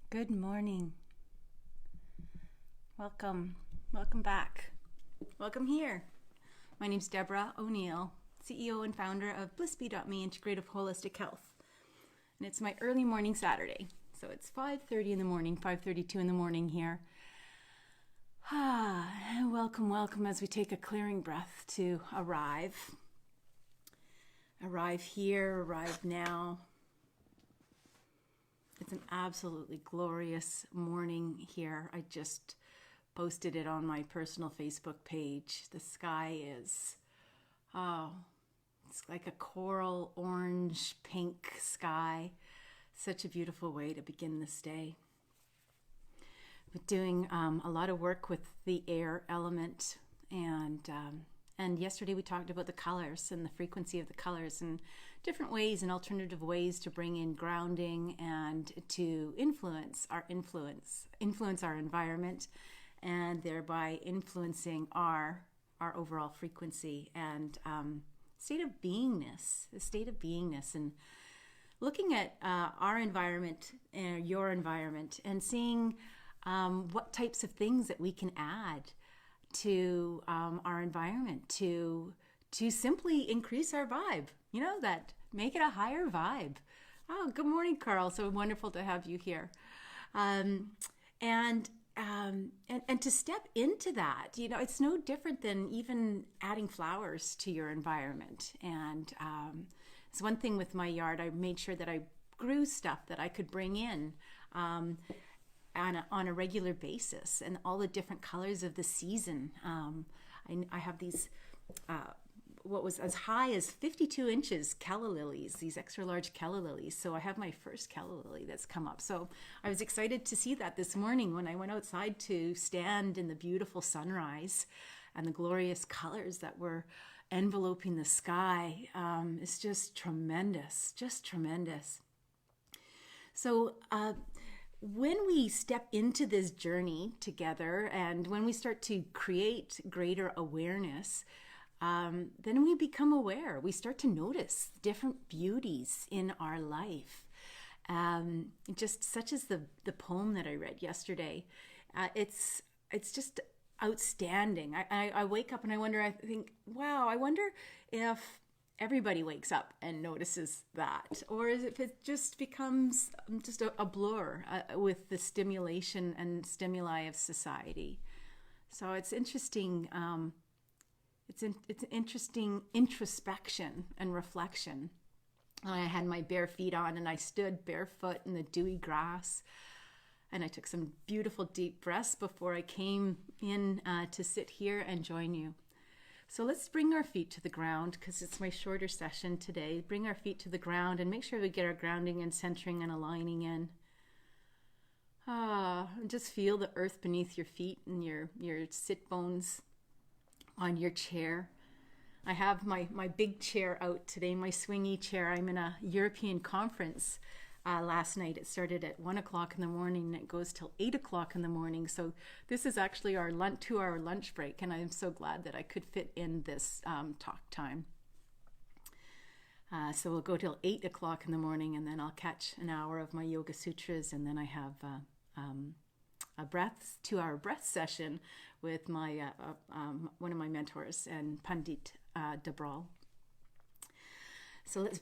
Good morning. Welcome. Welcome back. Welcome here. My name's Deborah O'Neill, CEO and founder of BlissBee.me Integrative Holistic Health. And it's my early morning Saturday. So it's 5:30 in the morning, 5:32 in the morning here. Welcome as we take a clearing breath to arrive. Arrive here, arrive now. It's an absolutely glorious morning here. I just posted it on my personal Facebook page. The sky is, it's like a coral orange pink sky. Such a beautiful way to begin this day. We're doing a lot of work with the air element, and yesterday we talked about the colors and the frequency of the colors and different ways and alternative ways to bring in grounding and to influence our environment, and thereby influencing our overall frequency and state of beingness, and looking at our environment and your environment and seeing what types of things that we can add to our environment to simply increase our vibe, that make it a higher vibe. Oh, good morning, Carl. So wonderful to have you here. And to step into that, it's no different than even adding flowers to your environment. And it's one thing with my yard. I made sure that I grew stuff that I could bring in on a regular basis, and all the different colors of the season. I have these what was as high as 52 inches calla lilies, these extra large calla lilies. So I have my first calla lily that's come up. So I was excited to see that this morning when I went outside to stand in the beautiful sunrise and the glorious colors that were enveloping the sky. It's just tremendous. So when we step into this journey together, and when we start to create greater awareness, then we become aware. We start to notice different beauties in our life. Just such as the poem that I read yesterday. It's just outstanding. I wake up and I think, wow, I wonder if everybody wakes up and notices that, or if it just becomes just a blur with the stimulation and stimuli of society. So it's interesting. It's interesting introspection and reflection. I had my bare feet on and I stood barefoot in the dewy grass, and I took some beautiful deep breaths before I came in to sit here and join you. So let's bring our feet to the ground, because it's my shorter session today. Bring our feet to the ground and make sure we get our grounding and centering and aligning in. Just feel the earth beneath your feet and your sit bones on your chair. I have my big chair out today, my swingy chair. I'm in a European conference last night. It started at 1 o'clock in the morning and it goes till 8 o'clock in the morning. So this is actually our 2-hour lunch break, and I'm so glad that I could fit in this talk time. So we'll go till 8 o'clock in the morning, and then I'll catch an hour of my yoga sutras, and then I have a 2-hour breath session with my one of my mentors, and Pandit Dabral. So let's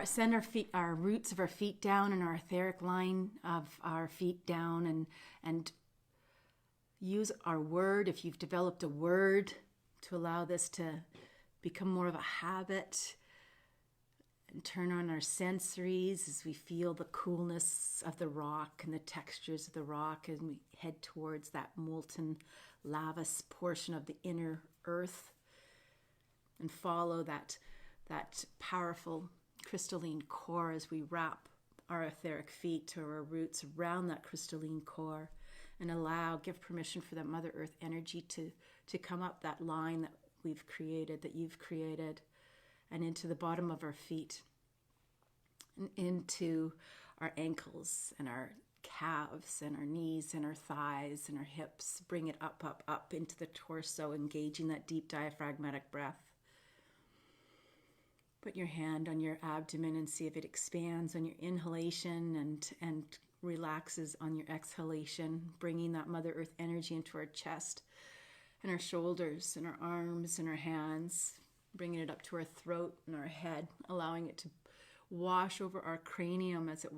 send our roots of our feet down, and our etheric line of our feet down, and use our word. If you've developed a word, to allow this to become more of a habit, and turn on our sensories as we feel the coolness of the rock and the textures of the rock, and we head towards that molten lavas portion of the inner earth, and follow that powerful crystalline core as we wrap our etheric feet or our roots around that crystalline core, and give permission for that Mother Earth energy to come up that line that you've created, and into the bottom of our feet, and into our ankles and our calves and our knees and our thighs and our hips. Bring it up into the torso, engaging that deep diaphragmatic breath. Put your hand on your abdomen and see if it expands on your inhalation and relaxes on your exhalation, bringing that Mother Earth energy into our chest and our shoulders and our arms and our hands, bringing it up to our throat and our head, allowing it to wash over our cranium as it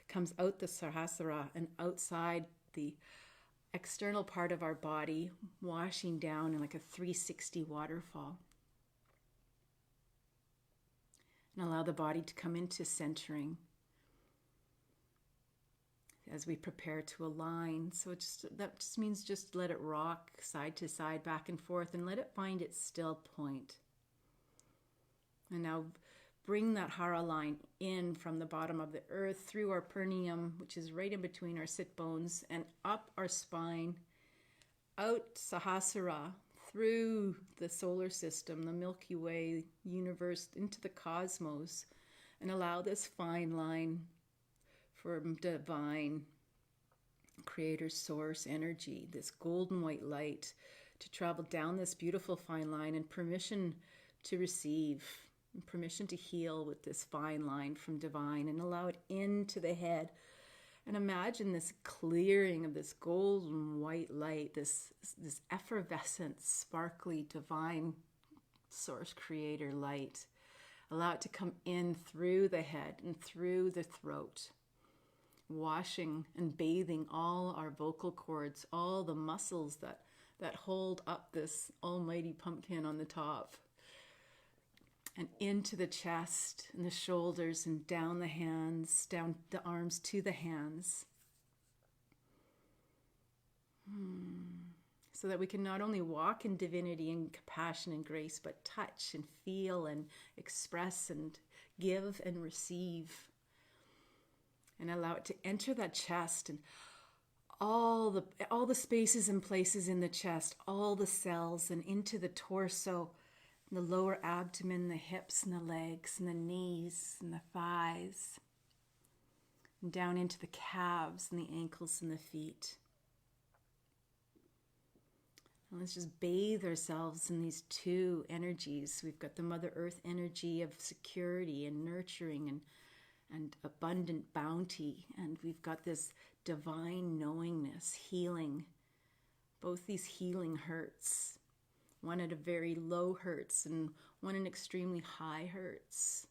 comes out the Sahasrara and outside the external part of our body, washing down in like a 360 waterfall. And allow the body to come into centering as we prepare to align. So that just means just let it rock side to side, back and forth, and let it find its still point. And now bring that hara line in from the bottom of the earth through our perineum, which is right in between our sit bones, and up our spine, out Sahasrara, through the solar system, the Milky Way, universe, into the cosmos, and allow this fine line from divine creator source energy, this golden white light, to travel down this beautiful fine line, and permission to receive, and permission to heal with this fine line from divine, and allow it into the head. And imagine this clearing of this golden white light, this effervescent, sparkly, divine source creator light. Allow it to come in through the head and through the throat, washing and bathing all our vocal cords, all the muscles that hold up this almighty pumpkin on the top, and into the chest and the shoulders and down the hands, down the arms to the hands. So that we can not only walk in divinity and compassion and grace, but touch and feel and express and give and receive. And allow it to enter that chest and all the spaces and places in the chest, all the cells, and into the torso, the lower abdomen, the hips and the legs and the knees and the thighs, and down into the calves and the ankles and the feet. And let's just bathe ourselves in these two energies. We've got the Mother Earth energy of security and nurturing and abundant bounty, and we've got this divine knowingness, healing, both these healing hertz. One at a very low hertz and one in extremely high hertz.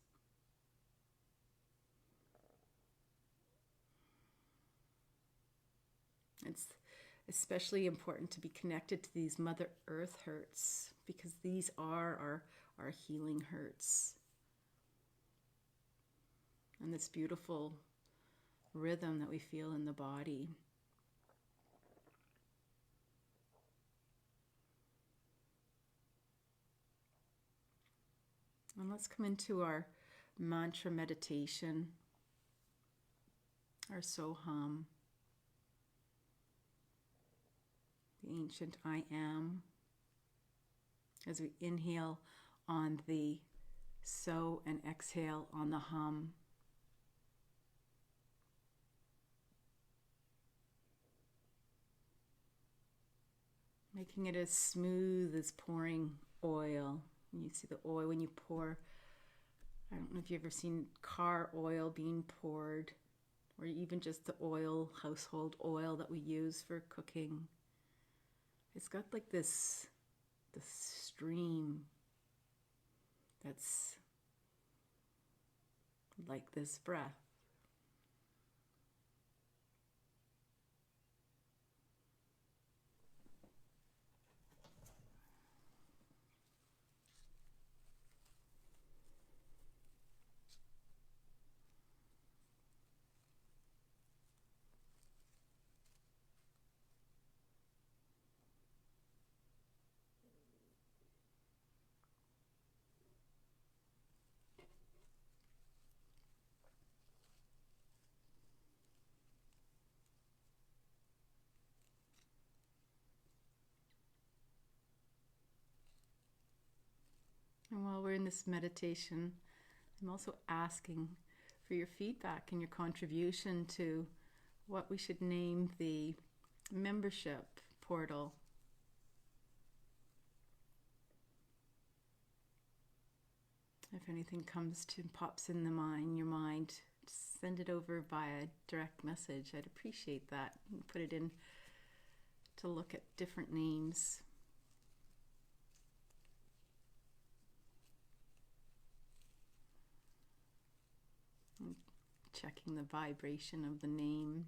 It's especially important to be connected to these Mother Earth hertz, because these are our healing hertz. And this beautiful rhythm that we feel in the body. And let's come into our mantra meditation, our Soham, the ancient I am, as we inhale on the So and exhale on the Hum. Making it as smooth as pouring oil. You see the oil when you pour, I don't know if you've ever seen car oil being poured, or even just the oil, household oil that we use for cooking. It's got like this stream that's like this breath. And while we're in this meditation, I'm also asking for your feedback and your contribution to what we should name the membership portal. If anything pops in your mind, send it over via direct message. I'd appreciate that. You can put it in to look at different names. And checking the vibration of the name.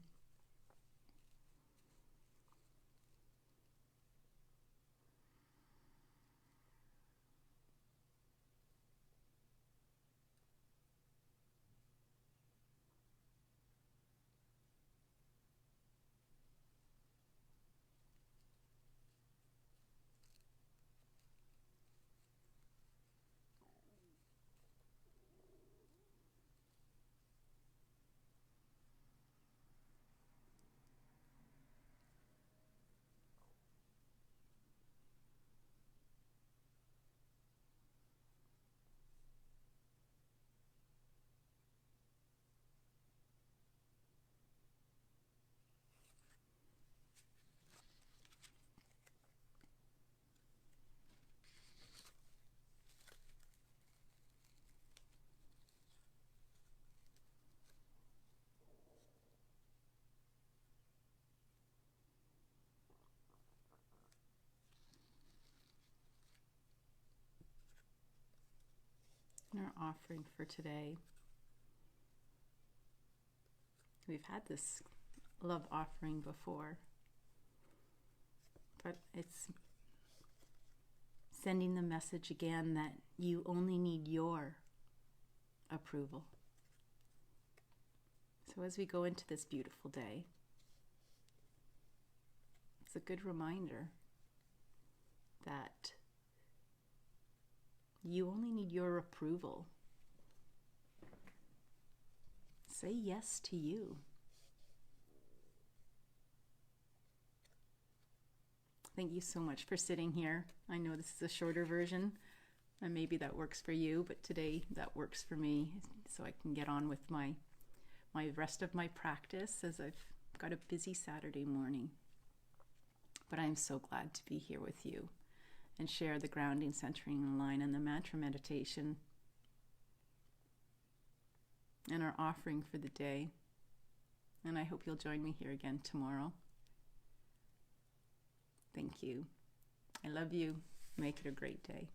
And our offering for today. We've had this love offering before, but it's sending the message again that you only need your approval. So as we go into this beautiful day, it's a good reminder that you only need your approval. Say yes to you. Thank you so much for sitting here. I know this is a shorter version, and maybe that works for you, but today that works for me, so I can get on with my rest of my practice, as I've got a busy Saturday morning. But I'm so glad to be here with you and share the grounding, centering line and the mantra meditation and our offering for the day. And I hope you'll join me here again tomorrow. Thank you. I love you. Make it a great day.